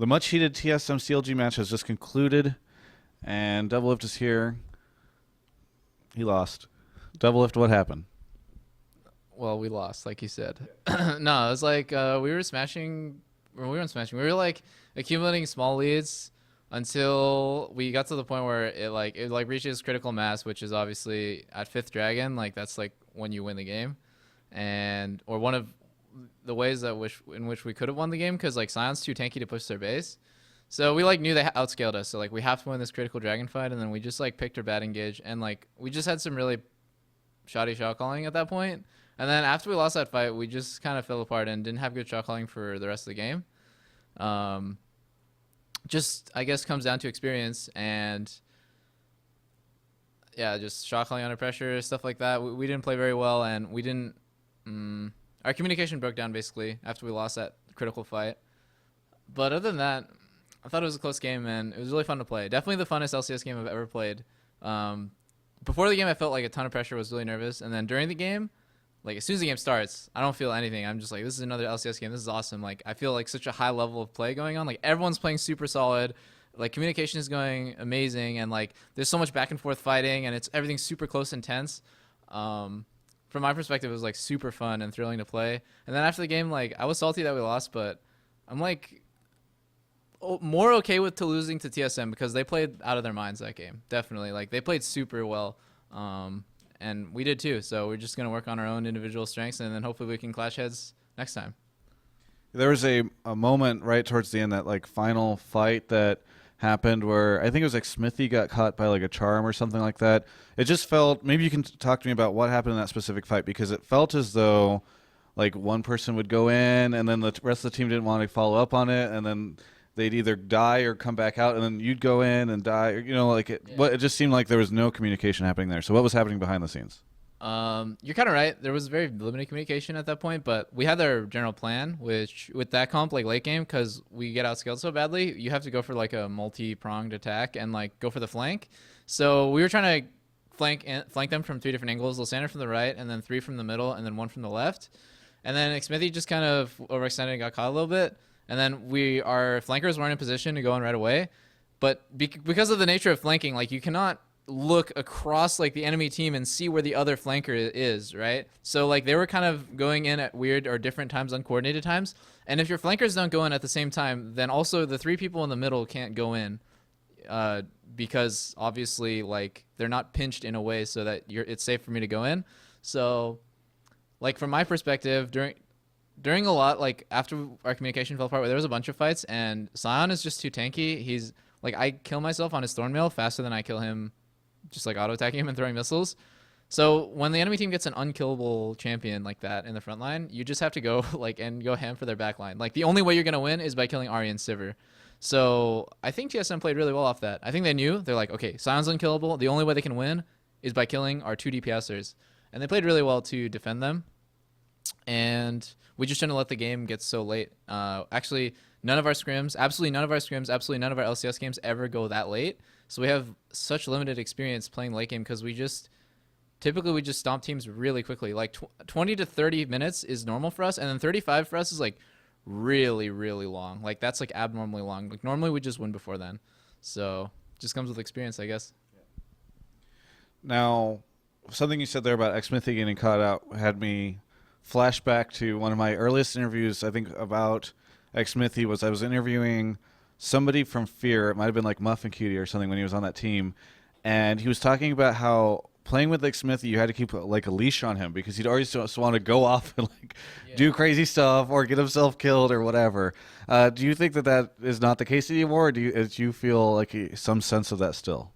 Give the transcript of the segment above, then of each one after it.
The much heated TSM CLG match has just concluded, and Doublelift is here. He lost. Doublelift, what happened? Well, we lost, like you said. No, it was like we were smashing. Or we weren't smashing. We were like accumulating small leads until we got to the point where it reaches critical mass, which is obviously at fifth dragon. Like that's like when you win the game, and or one of the ways that in which we could have won the game because like Sion's too tanky to push their base. So we like knew they outscaled us. So like we have to win this critical dragon fight, and then we just like picked our bad engage, and like we just had some really shoddy shot calling at that point. And then after we lost that fight, we just kind of fell apart and didn't have good shot calling for the rest of the game. Just I guess comes down to experience and yeah, just shot calling under pressure, stuff like that. We didn't play very well, and we didn't. Our communication broke down basically after we lost that critical fight. But other than that, I thought it was a close game, and it was really fun to play. Definitely the funnest LCS game I've ever played. Before the game, I felt like a ton of pressure, was really nervous, and then during the game, like as soon as the game starts, I don't feel anything. I'm just like, this is another LCS game. This is awesome. Like I feel like such a high level of play going on. Like everyone's playing super solid. Like communication is going amazing, and like there's so much back and forth fighting, and everything's super close and tense. From my perspective, it was like super fun and thrilling to play. And then after the game, like I was salty that we lost, but I'm like more okay with losing to TSM because they played out of their minds that game. Definitely, like they played super well. And we did too. So we're just going to work on our own individual strengths, and then hopefully we can clash heads next time. There was a moment right towards the end, that like final fight that happened where I think it was like Xmithie got caught by like a charm or something like that. It just felt, maybe you can talk to me about what happened in that specific fight, because it felt as though like one person would go in and then the rest of the team didn't want to follow up on it, and then they'd either die or come back out, and then you'd go in and die. Or, like it just seemed like there was no communication happening there. So what was happening behind the scenes? You're kind of right. There was very limited communication at that point, but we had our general plan, which with that comp, like late game, because we get outscaled so badly, you have to go for like a multi-pronged attack and like go for the flank. So we were trying to flank them from 3 different angles. Lysander from the right, and then 3 from the middle, and then 1 from the left. And then Xmithie just kind of overextended and got caught a little bit. And then our flankers weren't in position to go in right away. But because of the nature of flanking, like you cannot look across like the enemy team and see where the other flanker is, right? So like they were kind of going in at weird or different times, uncoordinated times. And if your flankers don't go in at the same time, then also the 3 people in the middle can't go in because obviously like they're not pinched in a way so that it's safe for me to go in. So like from my perspective, during a lot, like after our communication fell apart, there was a bunch of fights, and Sion is just too tanky. He's like, I kill myself on his Thornmail faster than I kill him just like auto attacking him and throwing missiles. So when the enemy team gets an unkillable champion like that in the front line, you just have to go and go ham for their back line. Like the only way you're gonna win is by killing Ahri and Sivir. So I think TSM played really well off that. I think they knew, they're like, okay, Sion's unkillable. The only way they can win is by killing our 2 DPSers, and they played really well to defend them. And we just shouldn't let the game get so late. Actually, none of our scrims, absolutely none of our LCS games ever go that late. So we have such limited experience playing late game because we just stomp teams really quickly. Like 20 to 30 minutes is normal for us, and then 35 for us is like really, really long. Like that's like abnormally long. Like normally we just win before then. So just comes with experience, I guess. Now, something you said there about Xmithie getting caught out had me flashback to one of my earliest interviews, I think, about Xmithie. I was interviewing somebody from Fear. It might have been like Muffin Cutie or something when he was on that team. And he was talking about how playing with Xmithie, you had to keep like a leash on him because he'd always just want to go off and like do crazy stuff or get himself killed or whatever. Do you think that is not the case anymore, or do you feel like some sense of that still?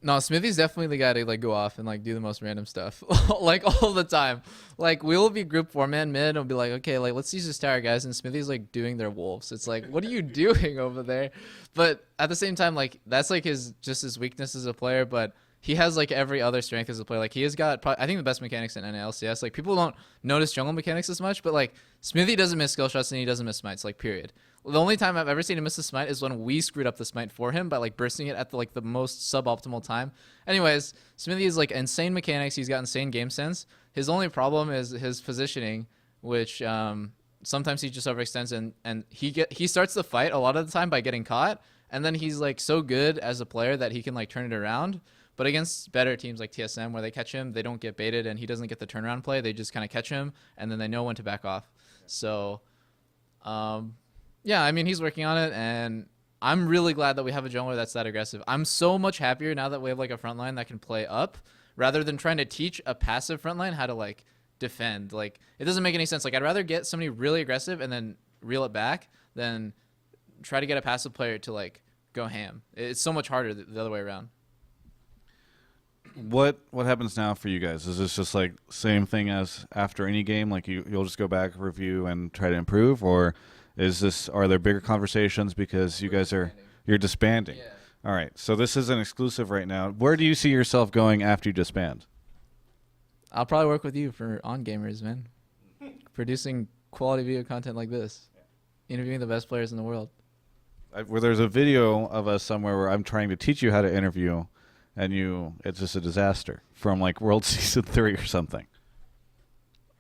No, Smithie's definitely the guy to like go off and like do the most random stuff like all the time. Like we'll be group 4-man mid and be like, okay, like let's use this tower, guys, and Smithie's like doing their wolves. It's like, what are you doing over there? But at the same time, like that's like his weakness as a player, but he has like every other strength as a player. Like he has got I think the best mechanics in LCS. Like people don't notice jungle mechanics as much, but like Xmithie doesn't miss skill shots and he doesn't miss smites, like period. The only time I've ever seen him miss a smite is when we screwed up the smite for him by like bursting it at the most suboptimal time. Anyways, Xmithie is like insane mechanics. He's got insane game sense. His only problem is his positioning, which sometimes he just overextends and he starts the fight a lot of the time by getting caught, and then he's like so good as a player that he can like turn it around. But against better teams like TSM, where they catch him, they don't get baited and he doesn't get the turnaround play. They just kind of catch him and then they know when to back off. So, yeah, I mean, he's working on it, and I'm really glad that we have a jungler that's that aggressive. I'm so much happier now that we have like a front line that can play up, rather than trying to teach a passive front line how to like defend. Like, it doesn't make any sense. Like, I'd rather get somebody really aggressive and then reel it back than try to get a passive player to like go ham. It's so much harder the other way around. What happens now for you guys? Is this just like same thing as after any game? Like you'll just go back, review, and try to improve, or are there bigger conversations because you're disbanding? Yeah. All right. So this is an exclusive right now. Where do you see yourself going after you disband? I'll probably work with you for On Gamers, man. Producing quality video content like this, interviewing the best players in the world. Where there's a video of us somewhere where I'm trying to teach you how to interview, and it's just a disaster from like World Season 3 or something.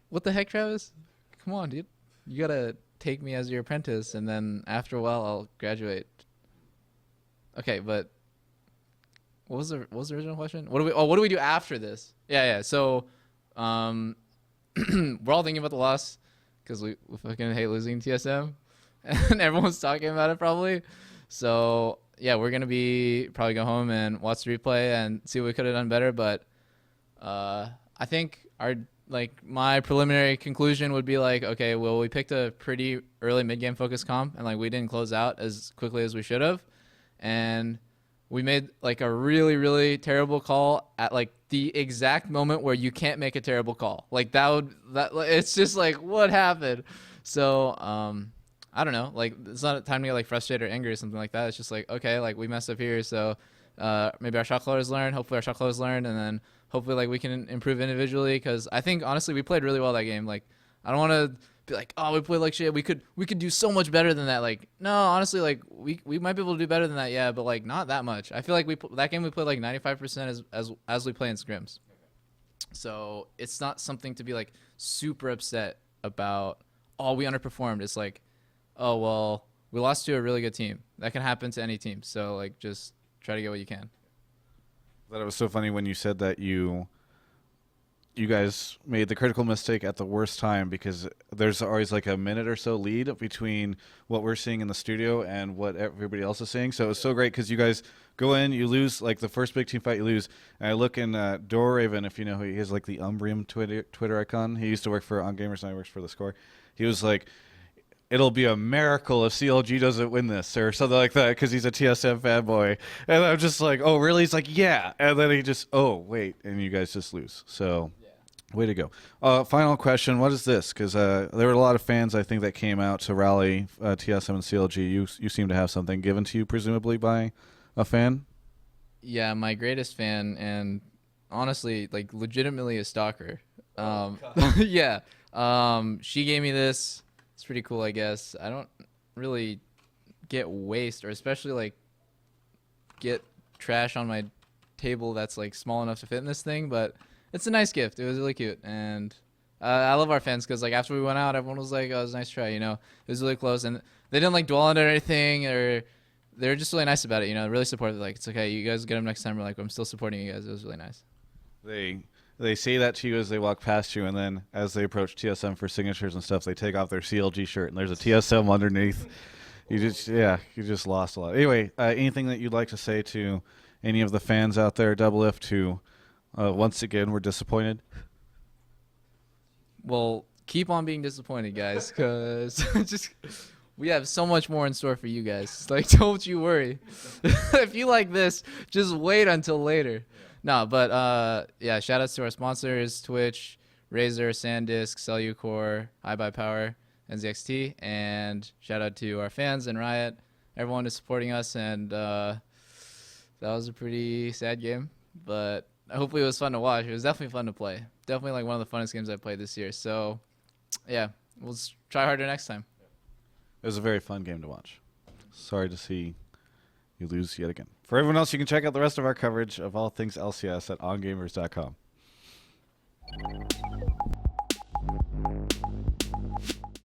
What the heck, Travis? Come on, dude. You gotta take me as your apprentice, and then after a while, I'll graduate. Okay, but what was the original question? What do we do after this? Yeah. So, we're all thinking about the loss because we fucking hate losing TSM, and everyone's talking about it probably. So yeah, we're gonna probably go home and watch the replay and see what we could have done better. But I think my preliminary conclusion would be like, okay, well, we picked a pretty early mid game focus comp, and like we didn't close out as quickly as we should have, and we made like a really, really terrible call at like the exact moment where you can't make a terrible call. Like it's just like, what happened? So I don't know. Like, it's not a time to get like frustrated or angry or something like that. It's just like, okay, like we messed up here. So maybe our shot callers learn. Hopefully our shot callers learn, and then hopefully like we can improve individually. Because I think honestly we played really well that game. Like, I don't want to be like, oh, we played like shit. We could do so much better than that. Like, no, honestly, like we might be able to do better than that. Yeah, but like not that much. I feel like that game we played like 95% as we play in scrims. So it's not something to be like super upset about. Oh, we underperformed. It's like, oh, well, we lost to a really good team. That can happen to any team. So, like, just try to get what you can. I thought it was so funny when you said that you guys made the critical mistake at the worst time, because there's always like a minute or so lead between what we're seeing in the studio and what everybody else is seeing. So it was so great because you guys go in, you lose, like the first big team fight you lose. And I look in Doraven, if you know who he is, like the Umbrium Twitter icon. He used to work for On Gamers, now he works for The Score. He was like, it'll be a miracle if CLG doesn't win this or something like that, because he's a TSM fanboy. And I'm just like, oh, really? He's like, yeah. And then he just, oh, wait. And you guys just lose. So way to go. Final question. What is this? Because there were a lot of fans, I think, that came out to rally TSM and CLG. You seem to have something given to you, presumably, by a fan? Yeah, my greatest fan, and honestly, like, legitimately a stalker. Yeah. She gave me this. It's pretty cool, I guess. I don't really get waste, or especially like get trash on my table that's like small enough to fit in this thing, but it's a nice gift. It was really cute, and I love our fans because like after we went out, everyone was like, "Oh, it was a nice try," you know. It was really close, and they didn't like dwell on it or anything, or they were just really nice about it, you know. Really supportive. Like, it's okay, you guys get them next time. We're like, I'm still supporting you guys. It was really nice. They say that to you as they walk past you, and then as they approach TSM for signatures and stuff, they take off their CLG shirt, and there's a TSM underneath. You just lost a lot. Anyway, anything that you'd like to say to any of the fans out there, Doublelift, who once again were disappointed? Well, keep on being disappointed, guys, because we have so much more in store for you guys. Like, don't you worry. If you like this, just wait until later. No, but yeah, shout outs to our sponsors, Twitch, Razer, SanDisk, Cellucor, iBuyPower, NZXT, and shout out to our fans and Riot. Everyone is supporting us, and that was a pretty sad game, but hopefully it was fun to watch. It was definitely fun to play. Definitely like one of the funnest games I played this year. So yeah, we'll try harder next time. It was a very fun game to watch. Sorry to see you lose yet again. For everyone else, you can check out the rest of our coverage of all things LCS at ongamers.com.